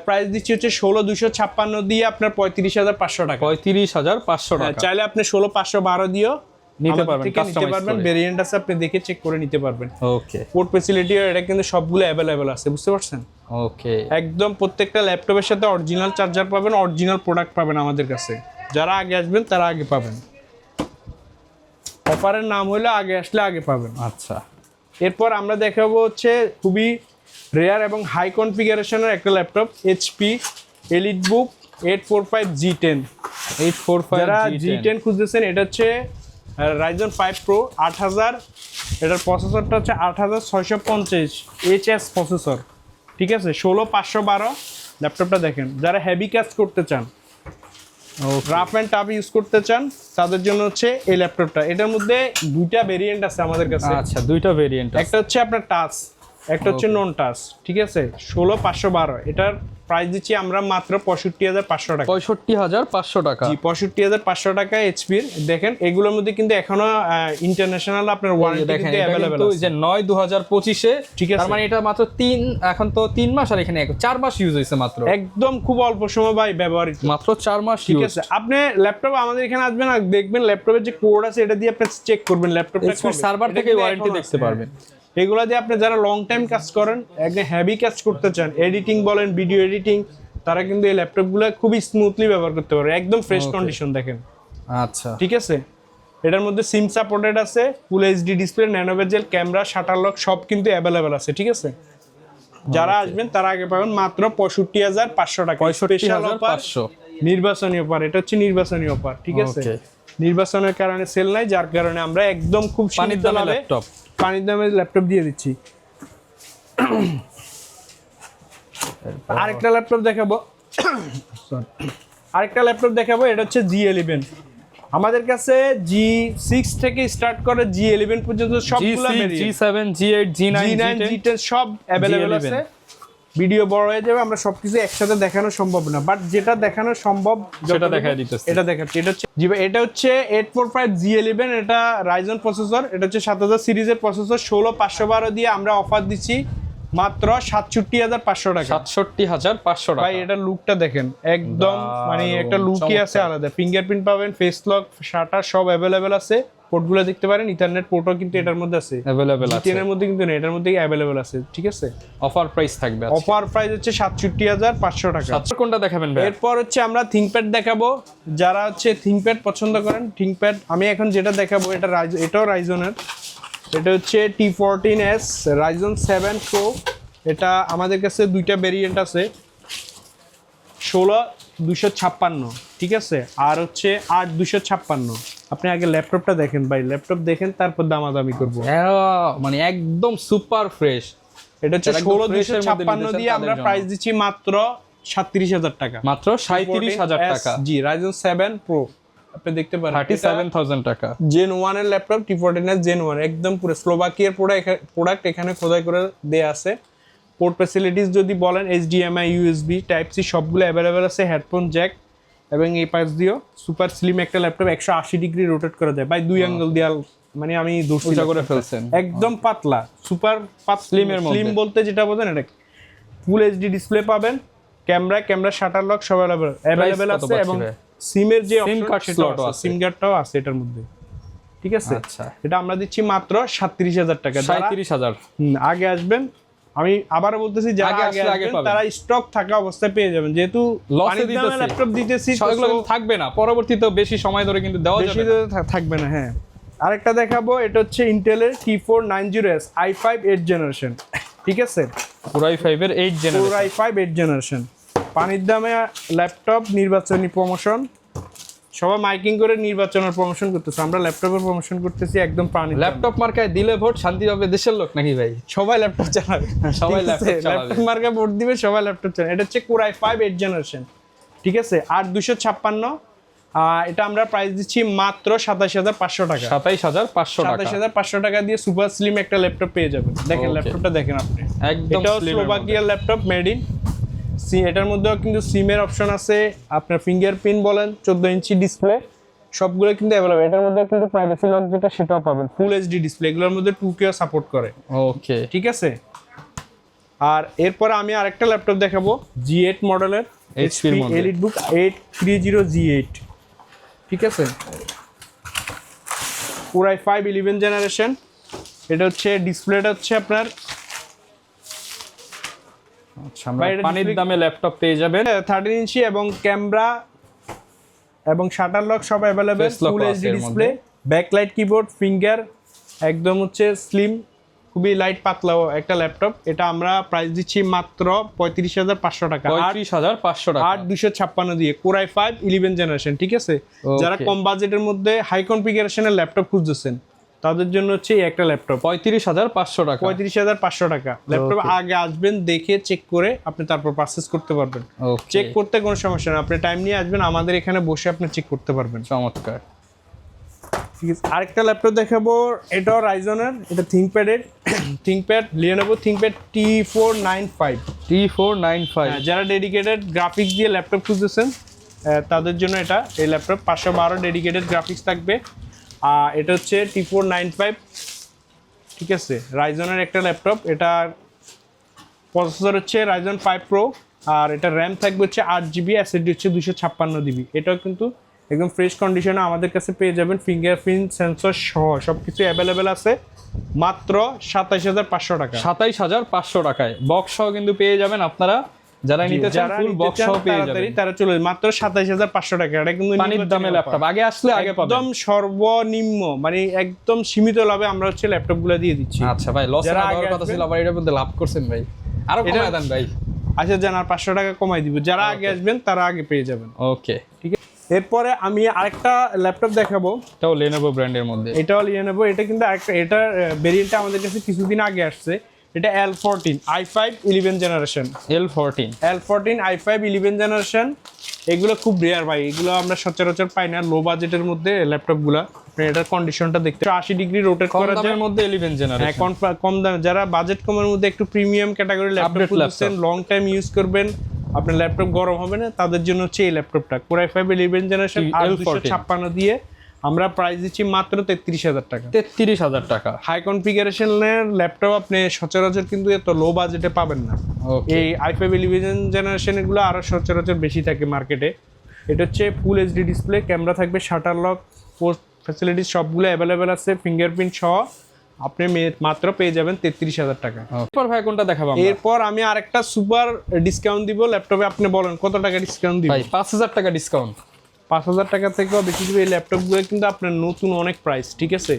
প্রাইস দিচ্ছি হচ্ছে 16,256 দিয়ে আপনার 35,500 টাকা। 35,500 টাকা। চাইলে আপনি 16,512 দিয়েও নিতে পারবেন, নিতে পারবেন। ভেরিয়েন্ট আছে, আপনি দেখে চেক করে নিতে পারবেন। ওকে, পোর্ট ফ্যাসিলিটি এটা কিন্তু সবগুলো অ্যাভেলেবেল আছে, বুঝতে পারছেন? ওকে, একদম প্রত্যেকটা ল্যাপটপের সাথে অরিজিনাল চার্জার পাবেন, অরিজিনাল প্রোডাক্ট পাবেন আমাদের কাছে। যারা আগে আসবেন তারা আগে পাবেন। অফারের নাম হলো আগে আসলে আগে পাবেন। আচ্ছা, এরপর আমরা দেখাবো হচ্ছে খুবই রেয়ার এবং হাই কনফিগারেশনের একটা laptop, HP EliteBook 845G10। 845G10 যারা G10 খুঁজতেছেন, এটা হচ্ছে Ryzen 5 Pro 8000। এটার প্রসেসরটা হচ্ছে 8650 HS প্রসেসর। ঠিক আছে, 16,512 ল্যাপটপটা দেখেন। যারা হেভি কাজ করতে চান, রাফ অ্যান্ড টাফ ইউজ করতে চান, তাদের জন্য হচ্ছে এই ল্যাপটপটা। এটার মধ্যে দুইটা ভেরিয়েন্ট আছে আমাদের কাছে। আচ্ছা, দুইটা ভেরিয়েন্ট, একটা হচ্ছে আপনার টাচ, একটা হচ্ছে নন টাচ। ঠিক আছে, 16,512। এটার প্রাইস দিচ্ছি আমরা মাত্র 65,500 টাকা। 65,500 টাকা। জি, 65,500 টাকা এইচপির। দেখেন এগুলোর মধ্যে কিন্তু এখনো ইন্টারন্যাশনাল আপনার ওয়ারেন্টি কিন্তু अवेलेबल আছে। যে 9/2025 ঠিক আছে, তার মানে এটা মাত্র 3, এখন তো 3 মাস, আর এখানে 4 মাস ইউজ হইছে মাত্র। একদম খুব অল্প সময় ভাই ব্যবহৃত, মাত্র 4 মাস ঠিক ইউজ। আছে। আপনি ল্যাপটপ আমাদের এখানে আসবেন আর দেখবেন ল্যাপটপের যে কোড আছে এটা দিয়ে আপনি চেক করবেন ল্যাপটপটা এইচপি সার্ভার থেকে ওয়ারেন্টি দেখতে পারবেন। এগুলো দিয়ে আপনি যারা লং টাইম কাজ করেন, একদম হেভি কাজ করতে চান, এডিটিং বলেন, ভিডিও এডিটিং, তারা কিন্তু এই ল্যাপটপগুলো খুবই স্মুথলি ব্যবহার করতে পারে। একদম ফ্রেশ কন্ডিশন দেখেন। আচ্ছা, ঠিক আছে, এটার মধ্যে সিম সাপোর্টেড আছে, ফুল এইচডি ডিসপ্লে, ন্যানো বেজেল ক্যামেরা, শাটার লক সব কিন্তু অ্যাভেলেবেল আছে। ঠিক আছে, যারা আসবেন তারা আগে পাবেন মাত্র 65,500 টাকা। 65,500 নির্বাচনী অফার, এটা হচ্ছে নির্বাচনী অফার। ঠিক আছে, নির্বাচনের কারণে সেল নাই, যার কারণে আমরা একদম খুব পানির দামে ল্যাপটপ, পানির দামে ল্যাপটপ দিয়ে দিচ্ছি। আরেকটা ল্যাপটপ দেখাবো, এটা হচ্ছে G11। আমাদের কাছে G6 থেকে স্টার্ট করে G11 পর্যন্ত সবগুলো G7, G8, G9, G10 সব अवेलेबल আছে। ভিডিও বড় হয়ে যাবে, আমরা সবকিছু একসাথে দেখানো সম্ভব না, বাট যেটা দেখানো সম্ভব সেটা দেখাই দিতেছি। এটা দেখাচ্ছি। এটা হচ্ছে জি ভাই, এটা হচ্ছে 845G11। এটা রাইজন প্রসেসর, এটা হচ্ছে 7000 সিরিজের প্রসেসর। 16,512 দিয়ে আমরা অফার দিচ্ছি মাত্র 67,500 টাকা। 67,500 টাকা। ভাই এটা লুকটা দেখেন, একদম মানে একটা লুকই আছে আলাদা। ফিঙ্গারপ্রিন্ট পাবেন, ফেস লক, শাটার সব अवेलेबल আছে। পোর্টগুলো দেখতে পারেন, ইথারনেট পোর্টও কিন্তু এটার মধ্যে আছে, अवेलेबल আছে, এর মধ্যে কিন্তু নেই, এটার মধ্যে অ্যাভেলেবল আছে। ঠিক আছে, অফার প্রাইস থাকবে। অফার প্রাইস হচ্ছে ৬৭,৫০০ টাকা। কোনটা দেখাবেন ভাই? এরপর হচ্ছে আমরা থিংকপ্যাড দেখাবো, যারা হচ্ছে থিংকপ্যাড পছন্দ করেন। থিংকপ্যাড আমি এখন যেটা দেখাবো এটাও রাইজনের, এটা হচ্ছে T14S Ryzen 7 Pro। এটা আমাদের কাছে দুইটা ভেরিয়েন্ট আছে, ১৬,২৫৬, ঠিক আছে, আর হচ্ছে ৮,২৫৬। আপনি আগে ল্যাপটপটা দেখেন ভাই, ল্যাপটপ দেখেন তারপর দামাদামি করবো। মানে একদম সুপার ফ্রেশ। এটা হচ্ছে ১৬,২৫৬ দিয়ে আমরা প্রাইস দিচ্ছি মাত্র ৩৭,০০০ টাকা, মাত্র ৩৭,০০০ টাকা। জি, Ryzen 7 Pro আপনি দেখতে পারেন, 37,000 টাকা। Gen 1 এর ল্যাপটপ, T14S Gen 1, একদম পুরো স্লোভাকিয়ার প্রোডাক্ট, এখানে খোদাই করে দেয়া আছে। পোর্ট ফ্যাসিলিটিস যদি বলেন, HDMI, USB, Type-C সবগুলো অ্যাভেলেবেল আছে, হেডফোন জ্যাক, এবং এই পাশ দিয়েও সুপার স্লিম একটা ল্যাপটপ, 180 ডিগ্রি রোটেট করা যায় ভাই, 2 অ্যাঙ্গেল দেয়াল, মানে আমি উঁচা করে ফেলছেন, একদম পাতলা, সুপার স্লিমের মধ্যে। স্লিম বলতে যেটা বোঝেন, এটা ফুল HD ডিসপ্লে পাবেন, ক্যামেরা শাটার লক সব অ্যাভেলেবেল আছে, এবং সিমের যে সিম কার্ড স্লটও আছে, সিম কার্ডটাও আছে এটার মধ্যে। ঠিক আছে, আচ্ছা, এটা আমরা দিচ্ছি মাত্র ৩৭,০০০ টাকা। ৩৭,০০০ আগে আসবেন, আমি আবারও বলতেছি, যারা আগে আসবেন তারা স্টক থাকা অবস্থায় পেয়ে যাবেন, যেহেতু লসে দিতেছি ল্যাপটপ দিতেছি, সেগুলো কিন্তু থাকবে না, পরবর্তীতে বেশি সময় ধরে কিন্তু দেওয়া যাবে না, থাকবে না। হ্যাঁ, আরেকটা দেখাবো, এটা হচ্ছে ইন্টেলের T490S i5 8th জেনারেশন। ঠিক আছে, Core i5 এর 8th generation, Core i5 8th generation, পানির দামে ল্যাপটপ, নির্বাচনী প্রমোশন, সবাই মাইকিং করে নির্বাচনের প্রমোশন করতেছে, আমরা ল্যাপটপের প্রমোশন করতেছি একদম পানি। ল্যাপটপ মার্কায় দিলে ভোট শান্তি পাবে দেশের লোক নাকি ভাই? সবাই ল্যাপটপ চালাবে, সবাই ল্যাপটপ ল্যাপটপ মার্কায় ভোট দিবে, সবাই ল্যাপটপ চালাবে। এটা হচ্ছে Core i5 8th জেনারেশন, ঠিক আছে, ৮,২৫৬। এটা আমরা প্রাইস দিচ্ছি মাত্র ২৭,৫০০ টাকা। ২৭,৫০০ টাকা, ২৭,৫০০ টাকা দিয়ে সুপার স্লিম একটা ল্যাপটপ পেয়ে যাবেন। দেখেন ল্যাপটপটা দেখেন আপনি, একদম এটাও স্লিম স্লোভাকিয়ার ল্যাপটপ, মেড ইন এটার মধ্যেও কিন্তু সিমের অপশন আছে, আপনার ফিঙ্গারপ্রিন্ট বলেন, 14 ইঞ্চি ডিসপ্লে, সবগুলো কিন্তু অ্যাভেলেবল। এটার মধ্যে কিন্তু প্রাইভেসি লক যেটা সেটাও পাবেন, ফুল এইচডি ডিসপ্লে, এগুলোর মধ্যে 2K সাপোর্ট করে। ওকে, ঠিক আছে, আর এরপর আমি আরেকটা ল্যাপটপ দেখাবো, G8 মডেলের HP EliteBook 830 G8। ঠিক আছে, Core i5 11th জেনারেশন। এটা হচ্ছে ডিসপ্লেটা হচ্ছে আপনার, আচ্ছা, আমরা পানির দামে ল্যাপটপ পেয়ে যাবেন, 13 ইঞ্চি, এবং ক্যামেরা এবং শাটার লক সব অ্যাভেলেবেল, ফুল HD display, backlight keyboard, finger, একদম হচ্ছে স্লিম, খুবই লাইট পাতলা একটা ল্যাপটপ। এটা আমরা প্রাইস দিচ্ছি মাত্র ৩৫,৫০০ টাকা, ৩৫,৫০০ টাকা, ৮,২৫৬ দিয়ে, Core i5 11th জেনারেশন। ঠিক আছে, যারা কম বাজেটের মধ্যে হাই কনফিগারেশনের ল্যাপটপ খুঁজতেছেন তাদের জন্য হচ্ছে এই একটা ল্যাপটপ, ৩৫,৫০০ টাকা, ৩৫,৫০০ টাকা। ল্যাপটপ আগে আসবেন, দেখে চেক করে আপনি তারপর পারচেজ করতে পারবেন। চেক করতে কোনো সমস্যা না, আপনি টাইম নিয়ে আসবেন, আমাদের এখানে বসে আপনি চেক করতে পারবেন। চমৎকার। ঠিক আছে, আরেকটা ল্যাপটপ দেখাবো, এটাও রাইজনের, এটা থিংকপ্যাড Lenovo ThinkPad T495। যারা ডেডিকেটেড গ্রাফিক্স দিয়ে ল্যাপটপ খুঁজতেছেন তাদের জন্য এই ল্যাপটপ 512 ডেডিকেটেড গ্রাফিক্স থাকবে। এটা হচ্ছে T495। ঠিক আছে, রাইজনের একটা ল্যাপটপ, এটা প্রসেসর হচ্ছে Ryzen 5 Pro, আর এটা র্যাম থাকবে হচ্ছে 8GB, SSD হচ্ছে 256GB। এটাও কিন্তু একদম ফ্রেশ কন্ডিশনে আমাদের কাছে পেয়ে যাবেন, ফিঙ্গারপ্রিন্ট সেন্সর সহ সবকিছু অ্যাভেলেবেল আছে, মাত্র ২৭,৫০০ টাকা। ২৭,৫০০ টাকায় বক্স সহ কিন্তু পেয়ে যাবেন আপনারা, যারা নিতে চান ফুল বক্স সহ পেয়ে যাবেন, তারা চলে মাত্র ২৭,৫০০ টাকা। এটা কিন্তু পানির দামে ল্যাপটপ, আগে আসলে আগে পাবেন, একদম সর্বনিম্ন, মানে একদম সীমিত লাভে আমরা হচ্ছে ল্যাপটপগুলো দিয়ে দিচ্ছি। আচ্ছা ভাই, লস হওয়ার কথা ছিল, আবার এটার মধ্যে লাভ করছেন ভাই, আরো কমায় দেন ভাই। আচ্ছা জান, আর 500 টাকা কমাই দিব, যারা আগে আসবেন তারা আগে পেয়ে যাবেন। ওকে, ঠিক আছে, এরপরে আমি আরেকটা ল্যাপটপ দেখাবো, এটাও Lenovo ব্র্যান্ডের মধ্যে, এটাও Lenovo। এটা কিন্তু আরেকটা, এটার ভেরিয়েন্টটা আমাদের কাছে কিছুদিন আগে আসছে, এটা L14 i5 11th generation. L14 i5 11th generation, এগুলো খুব রেয়ার ভাই, এগুলো আমরা সচরাচর পাই না লো বাজেটের মধ্যে ল্যাপটপগুলো। এটার কন্ডিশনটা দেখতে 80 ডিগ্রি রোটেট করা যায়, মধ্যে 11th জেনারেশন, কম দামে, যারা বাজেট কমের মধ্যে একটু প্রিমিয়াম ক্যাটাগরি ল্যাপটপ খুঁজছেন, লং টাইম ইউজ করবেন, আপনার ল্যাপটপ গরম হবে না, তাদের জন্য হচ্ছে এই ল্যাপটপটা, Core i5 11th জেনারেশন 8,২৫৬ দিয়ে আমরা প্রাইস দিচ্ছি মাত্র ৩৩,০০০ টাকা। ৩৩,০০০ টাকা। হাই কনফিগারেশনের ল্যাপটপ আপনি সচরাচর কিন্তু এত লো বাজেটে পাবেন না। এই i5 11th জেনারেশন এগুলো আরো সচরাচর বেশি থাকে মার্কেটে। এটা হচ্ছে ফুল এইচডি ডিসপ্লে, ক্যামেরা থাকবে শাটার লক, ফ্যাসিলিটিস সবগুলো অ্যাভেলেবেল আছে, ফিঙ্গারপ্রিন্ট সহ আপনি মাত্র পেয়ে যাবেন 33,000 টাকা। এরপর ভাই কোনটা দেখাবো আমরা? এরপর আমি আরেকটা সুপার ডিসকাউন্ট দিব ল্যাপটপে। আপনি বলেন কত টাকা ডিসকাউন্ট দিব? ভাই 5,000 টাকা ডিসকাউন্ট। 5,000 টাকা থেকেও বেশি দিবে। এই ল্যাপটপগুলো কিন্তু আপনার নতুন অনেক প্রাইস, ঠিক আছে?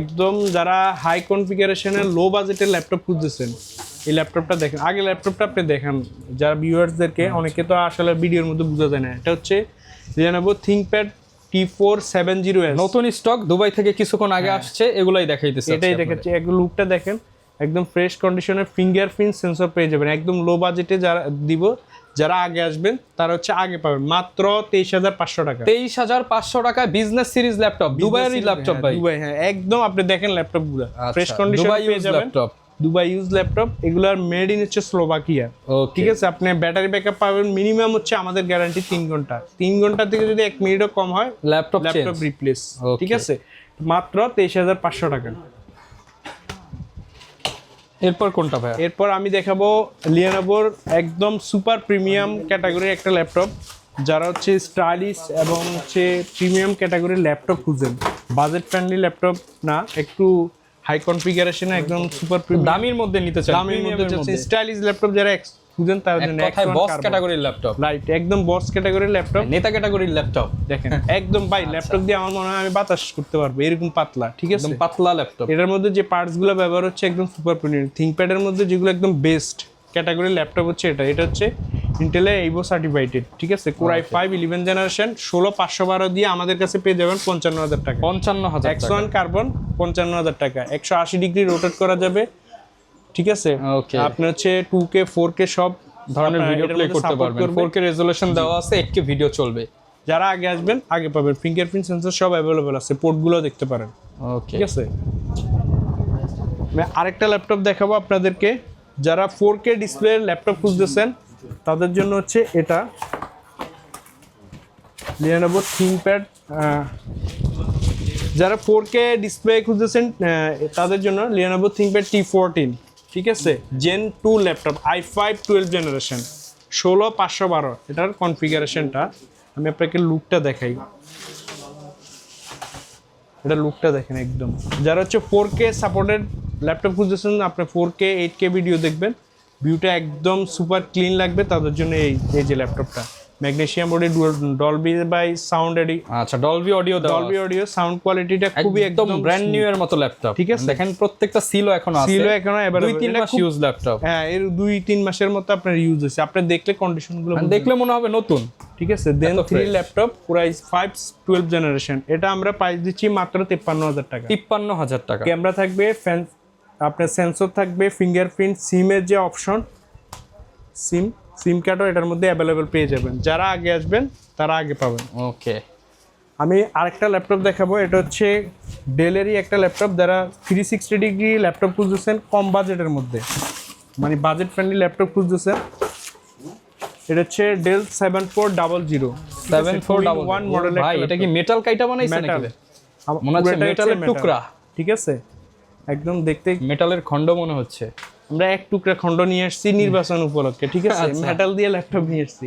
একদম যারা হাই কনফিগারেশনের লো বাজেটের ল্যাপটপ খুঁজতেছেন, এই ল্যাপটপটা দেখেন। আগে ল্যাপটপটা আপনি দেখেন যারা ভিউয়ার্সদেরকে, অনেকে তো আসলে ভিডিওর মধ্যে বোঝা যায় না। এটা হচ্ছে Lenovo ThinkPad T4 70S, নতুন স্টক দুবাই থেকে কিছুক্ষণ আগে আসছে, এগুলাই দেখাইতেছে। এটাই দেখাচ্ছি। এক লুকটা দেখেন, একদম ফ্রেশ কন্ডিশনের ফিঙ্গারপ্রিন্ট সেন্সর পেয়ে যাবেন। একদম লো বাজেটে যারা দিব, যারা আগে আসবেন তারা হচ্ছে আগে পাবেন মাত্র 23,500 টাকা। 23,500 টাকায় বিজনেস সিরিজ ল্যাপটপ, দুবাইয়েরই ল্যাপটপ ভাই। দুবাই, হ্যাঁ একদম। আপনি দেখেন ল্যাপটপগুলো ফ্রেশ কন্ডিশনে দুবাই পেয়ে ইউজ যাবেন। ল্যাপটপ, দুবাই ইউজ ল্যাপটপ, এগুলার মেড ইন হচ্ছে স্লোভাকিয়া, ঠিক আছে? আপনি ব্যাটারি ব্যাকআপ পাবেন মিনিমাম হচ্ছে আমাদের গ্যারান্টি 3 ঘন্টা। 3 ঘন্টা থেকে যদি 1 মিনিটও কম হয় ল্যাপটপ রিপ্লেস, ঠিক আছে? মাত্র 23,500 টাকা। এরপর কোনটা ভাই? এরপর আমি দেখাবো লিনোভোর একদম সুপার প্রিমিয়াম ক্যাটাগরির একটা ল্যাপটপ। যারা হচ্ছে স্টাইলিশ এবং হচ্ছে প্রিমিয়াম ক্যাটাগরির ল্যাপটপ খুঁজেন, বাজেট ফ্রেন্ডলি ল্যাপটপ না, একটু হাই কনফিগারেশনে একদম সুপার প্রিমিয়াম দামির মধ্যে নিতে চাই, দামের মধ্যে স্টাইলিশ ল্যাপটপ যারা খুঁজেন তার জন্য কথায় বস ক্যাটাগরির ল্যাপটপ। রাইট, একদম বস ক্যাটাগরির ল্যাপটপ, নেতা ক্যাটাগরির ল্যাপটপ। দেখেন একদম ভাই ল্যাপটপ দিয়ে আমার মনে হয় আমি বাতাস করতে পারবো, এরকম পাতলা, ঠিক আছে? একদম পাতলা ল্যাপটপ। এটার মধ্যে যে পার্টস গুলো ব্যবহার হচ্ছে একদম সুপার প্রিমিয়াম। থিংকপ্যাডের মধ্যে যেগুলো একদম বেস্ট ক্যাটাগরির ল্যাপটপ হচ্ছে এটা হচ্ছে ইন্টেলের এইভো সার্টিফাইডেড, ঠিক আছে? Core i5 11 জেনারেশন 16512 দিয়ে আমাদের কাছে পেয়ে যাবেন 55,000 টাকা। 55,000 টাকা। X1 কার্বন 55,000 টাকা, 180 ডিগ্রি রোটেট করা যাবে, ঠিক আছে? ওকে, আপনি হচ্ছে 2K 4K সব ধরনের ভিডিও প্লে করতে পারবেন। 4K রেজোলিউশন দেওয়া আছে, 8K ভিডিও চলবে। যারা আগে আসবেন আগে পাবেন। ফিঙ্গারপ্রিন্ট সেন্সর সব অ্যাভেলেবল আছে, পোর্টগুলো দেখতে পারেন, ওকে ঠিক আছে? আমি আরেকটা ল্যাপটপ দেখাবো আপনাদেরকে। যারা 4K ডিসপ্লে ল্যাপটপ খুঁজতেছেন তাদের জন্য হচ্ছে এটা Lenovo ThinkPad। যারা 4K ডিসপ্লে খুঁজতেছেন তাদের জন্য Lenovo ThinkPad T14, ঠিক আছে? Gen 2 laptop, i5 12 generation 16512। এটার কনফিগারেশনটা আমি আপনাকে লুকটা দেখাই। এটা লুকটা দেখেন একদম। যারা হচ্ছে 4K সাপোর্টেড ল্যাপটপ খুঁজতেছেন, আপনি 4K 8K ভিডিও দেখবেন, ভিউটা একদম সুপার ক্লিন লাগবে, তাদের জন্য এই যে ল্যাপটপটা magnesium body Dolby by sound এডি, আচ্ছা ডলবি অডিও দাও, ডলবি অডিও সাউন্ড কোয়ালিটিটা খুবই একদম ব্র্যান্ড নিউ এর মতো ল্যাপটপ, ঠিক আছে? দেখেন প্রত্যেকটা সিলও এখনো আছে, সিলও এখনো अवेलेबल। 2-3 মাস ইউজ ল্যাপটপ, হ্যাঁ এর 2-3 মাসের মতো আপনার ইউজ হয়েছে, আপনি দেখলে কন্ডিশনগুলো দেখলে মনে হবে নতুন, ঠিক আছে? দেন 3 ল্যাপটপ Core i5 12 জেনারেশন, এটা আমরা প্রাইস দিচ্ছি মাত্র 53,000 টাকা। 53,000 টাকা। ক্যামেরা থাকবে, আপনার সেন্সর থাকবে, ফিঙ্গারপ্রিন্ট, সিমের যে অপশন, সিম কার্ডও এটার মধ্যে অ্যাভেলেবেল পেয়ে যাবেন। যারা আগে আসবেন তারা আগে পাবেন। ওকে, আমি আরেকটা ল্যাপটপ দেখাবো। এটা হচ্ছে ডেলেরই একটা ল্যাপটপ। যারা 360 ডিগ্রি ল্যাপটপ খুঁজতেছেন কম বাজেটের মধ্যে, মানে বাজেট ফ্রেন্ডলি ল্যাপটপ খুঁজতেছেন, এটা হচ্ছে ডেল 7400 7411 মডেল। ভাই এটা কি মেটাল কাইটা বানাইছে নাকি? মনে হচ্ছে মেটালের টুকরা, ঠিক আছে? একদম দেখতে মেটালের খণ্ড মনে হচ্ছে। আমরা এক টুকরা খণ্ড নিয়ে আসছি নির্বাচন উপলক্ষে, ঠিক আছে? মেটাল দিয়ে ল্যাপটপ নিয়ে আসছি।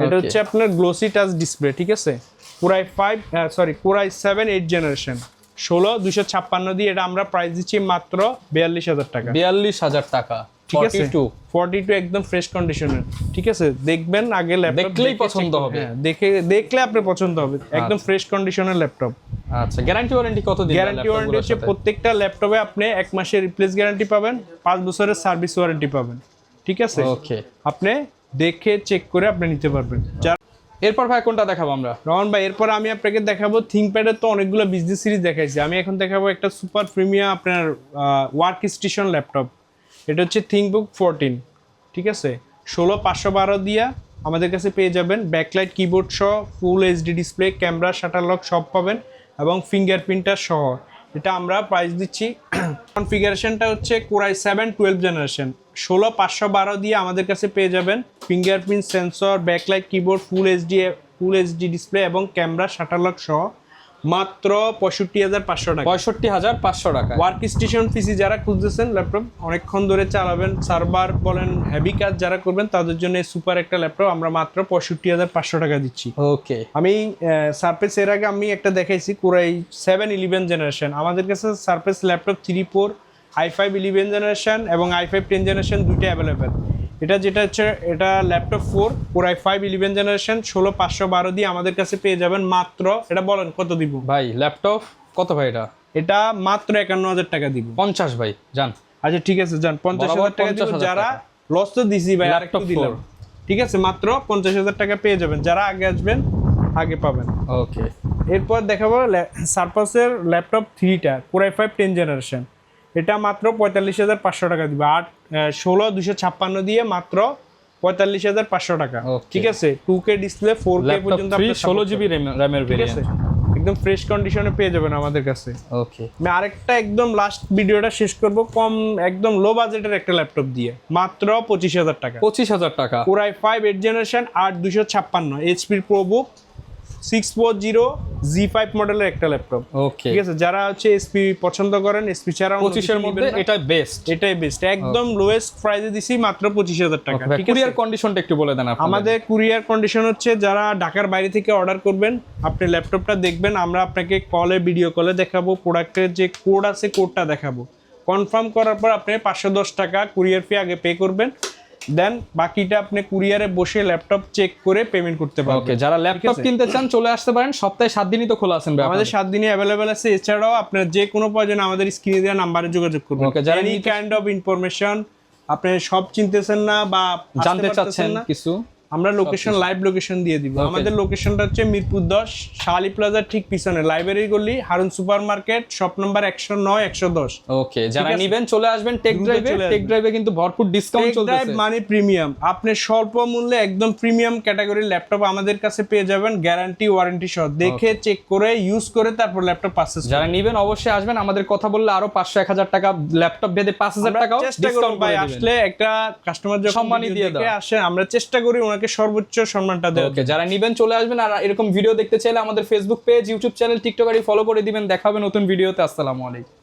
এটা হচ্ছে আপনার গ্লোসি টাচ ডিসপ্লে, ঠিক আছে? Core i7 8 জেনারেশন 16256 দিয়ে এটা আমরা প্রাইস দিচ্ছি মাত্র 42,000 টাকা। 42,000 টাকা, ঠিক আছে? 42 একদম ফ্রেশ কন্ডিশনের, ঠিক আছে? দেখবেন আগে ল্যাপটপ দেখলেই পছন্দ হবে, হ্যাঁ দেখলে আপনার পছন্দ হবে, একদম ফ্রেশ কন্ডিশনের ল্যাপটপ। আচ্ছা, গ্যারান্টি ওয়ারেন্টি কত দিন? গ্যারান্টি ওয়ারেন্টি হচ্ছে প্রত্যেকটা ল্যাপটপে আপনি 1 মাসের রিপ্লেস গ্যারান্টি পাবেন, 5 বছরের সার্ভিস ওয়ারেন্টি পাবেন, ঠিক আছে? ওকে, আপনি দেখে চেক করে আপনি নিতে পারবেন। এরপর ভাই কোনটা দেখাবো আমরা? রহন ভাই এরপর আমি আপনাকে দেখাবো থিংকপ্যাডের তো অনেকগুলো বিজনেস সিরিজ দেখাইছি, আমি এখন দেখাবো একটা সুপার প্রিমিয়াম আপনার ওয়ার্ক স্টেশন ল্যাপটপ। এটা হচ্ছে ThinkBook 14, ঠিক আছে? 16512 দিয়া আমাদের কাছে পেয়ে যাবেন। ব্যাকলাইট কিবোর্ড সহ, ফুল HD display, camera, shutter lock সব পাবেন এবং ফিঙ্গারপ্রিন্টার সহ। এটা আমরা প্রাইস দিচ্ছি, কনফিগারেশনটা হচ্ছে Core i7 12 জেনারেশন 16512 দিয়ে আমাদের কাছে পেয়ে যাবেন। ফিঙ্গারপ্রিন্ট সেন্সর, ব্যাকলাইট কিবোর্ড, ফুল এইচডি ডিসপ্লে এবং ক্যামেরা, শাটার লক সহ মাত্র 65,500 টাকা। 65,500 টাকা। ওয়ার্ক স্টেশন পিসি যারা খুঁজতেছেন ল্যাপটপ অনেকক্ষণ ধরে চালাবেন, সার্ভার বলেন হেভি কাজ যারা করবেন তাদের জন্য সুপার একটা ল্যাপটপ আমরা মাত্র 65,500 টাকা দিচ্ছি। ওকে, আমি সারফেস এর আগে আমি একটা দেখাইছি কোরাই 7-11 জেনারেশন। আমাদের কাছে সারফেস ল্যাপটপ 3-4 i5 11 জেনারেশন এবং i5 10 জেনারেশন দুইটা অ্যাভেলেবেল। এটা যেটা হচ্ছে এটা ল্যাপটপ 4 কোরাই 5 11 জেনারেশন 16512 দিয়ে আমাদের কাছে পেয়ে যাবেন মাত্র। এটা বলেন কত দিব ভাই? ল্যাপটপ কত ভাই এটা? এটা মাত্র 51,000 টাকা দিব। 50 ভাই জান। আচ্ছা ঠিক আছে যান 50,000 টাকা দিব। যারা লস তো দিছি ভাই, আরেকটু দিলাম, ঠিক আছে মাত্র 50,000 টাকা পেয়ে যাবেন। যারা আগে আসবেন আগে পাবেন। ওকে, এরপর দেখাবো সারপাসের ল্যাপটপ 3টা কোরাই 5 10 জেনারেশন। এটা মাত্র 45,500 টাকা দিবে। 16,256 দিয়ে মাত্র 45,500 টাকা। ঠিক আছে, 2K ডিসপ্লে 4K পর্যন্ত আপনি 16 জিবি র্যামের ভেরিয়েন্ট, একদম ফ্রেশ কন্ডিশনে পেয়ে যাবেন আমাদের কাছে। ওকে, আমি আরেকটা একদম লাস্ট ভিডিওটা শেষ করব কম একদম লো বাজেটের একটা ল্যাপটপ দিয়ে মাত্র 25,000 টাকা। 25,000 টাকা। Core i 5 8 generation 8256 HP ProBook 640 G5 মডেলের একটা ল্যাপটপ। ওকে, ঠিক আছে, যারা হচ্ছে এসপি পছন্দ করেন এসপি ছাড়া 25 এর মধ্যে এটাই বেস্ট, এটাই বেস্ট। একদম লোয়েস্ট প্রাইসে দিছি মাত্র 25,000 টাকা। ঠিক আছে, কুরিয়ার কন্ডিশনটা একটু বলে দেন আপনাদের। আমাদের কুরিয়ার কন্ডিশন হচ্ছে যারা ঢাকার বাইরে থেকে অর্ডার করবেন আপনি ল্যাপটপটা দেখবেন, আমরা আপনাকে কলে ভিডিও কলে দেখাবো, প্রোডাক্টের যে কোড আছে কোডটা দেখাবো। কনফার্ম করার পর আপনি 510 টাকা কুরিয়ার ফি আগে পে করবেন, দেন বাকিটা আপনি কুরিয়ারে বসে ল্যাপটপ চেক করে পেমেন্ট করতে পারবেন। ওকে, যারা ল্যাপটপ কিনতে চান চলে আসতে পারেন, সপ্তাহে 7 দিনই তো খোলা আছেন ভাই আমাদের 7 দিনই অ্যাভেলেবেল আছে। এছাড়াও আপনার যে কোনো প্রয়োজনে আমাদের স্ক্রিনে দেওয়া নাম্বারে যোগাযোগ করবেন। ওকে, যারা এনি কাইন্ড অফ ইনফরমেশন আপনি সব চিনতেছেন না বা জানতে চাচ্ছেন কিছু, আমরা লোকেশন লাইভ লোকেশন দিয়ে দিব। আমাদের লোকেশনটা হচ্ছে মিরপুর 10 শালি প্লাজার ঠিক পিছনে লাইব্রেরি গলি Harun super market shop number 109 110। ওকে, যারা নেবেন চলে আসবেন টেক ড্রাইভে। টেক ড্রাইভে কিন্তু ভরপুর ডিসকাউন্ট চলতেছে। মানে প্রিমিয়াম, আপনি স্বল্প মূল্যে একদম প্রিমিয়াম ক্যাটাগরির ল্যাপটপ আমাদের কাছে পেয়ে যাবেন গ্যারান্টি ওয়ারেন্টি সহ। দেখে চেক করে ইউজ করে তারপর ল্যাপটপ পারচেজ করুন। যারা নেবেন অবশ্যই আসবেন, আমাদের কথা বললে আরো 500-1000 টাকা ল্যাপটপ ভেদে 5,000 টাকাও ডিসকাউন্ট করে দিবেন। আসলে একটা কাস্টমার যখন সম্মানই দিয়ে দেয় আসে আমরা চেষ্টা করি ওনাকে সর্বোচ্চ সম্মানটা দেওয়া। ওকে, যারা নেবেন চলে আসবেন। আর এরকম ভিডিও দেখতে চাইলে আমাদের Facebook page, YouTube channel, TikTok ID follow করে দিবেন। দেখা হবে নতুন ভিডিওতে। আসসালামু আলাইকুম।